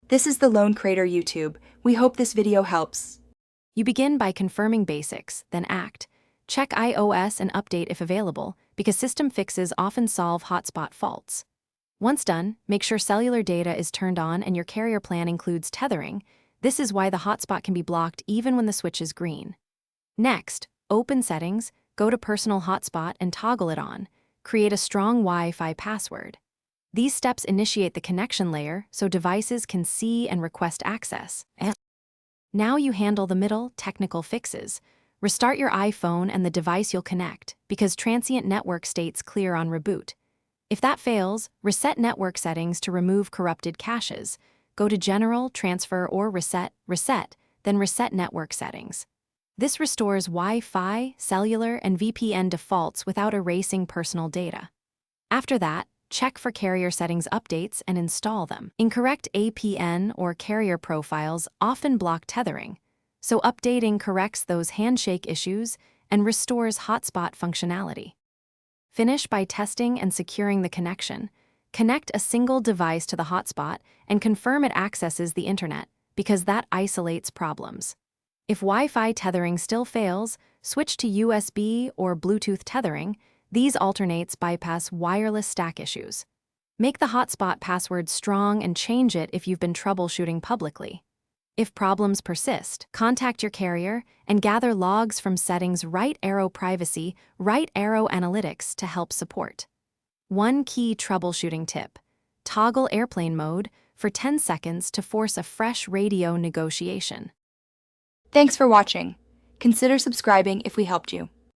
This is the Lone Crater YouTube. We hope this video helps. You begin by confirming basics, then act. Check iOS and update if available, because system fixes often solve hotspot faults. Once done, make sure cellular data is turned on and your carrier plan includes tethering. This is why the hotspot can be blocked even when the switch is green. Next, open Settings, go to Personal Hotspot and toggle it on. Create a strong Wi-Fi password. These steps initiate the connection layer so devices can see and request access. Now you handle the middle, technical fixes. Restart your iPhone and the device you'll connect, because transient network states clear on reboot. If that fails, reset network settings to remove corrupted caches. Go to General, Transfer, or Reset, then Reset Network Settings. This restores Wi-Fi, cellular, and VPN defaults without erasing personal data. After that, check for carrier settings updates and install them. Incorrect APN or carrier profiles often block tethering, so updating corrects those handshake issues and restores hotspot functionality. Finish by testing and securing the connection. Connect a single device to the hotspot and confirm it accesses the internet, because that isolates problems. If Wi-Fi tethering still fails, switch to USB or Bluetooth tethering. These alternates bypass wireless stack issues. Make the hotspot password strong and change it if you've been troubleshooting publicly. If problems persist, contact your carrier and gather logs from settings Right Arrow Privacy, Right Arrow Analytics to help support. One key troubleshooting tip: toggle airplane mode for 10 seconds to force a fresh radio negotiation. Thanks for watching. Consider subscribing if we helped you.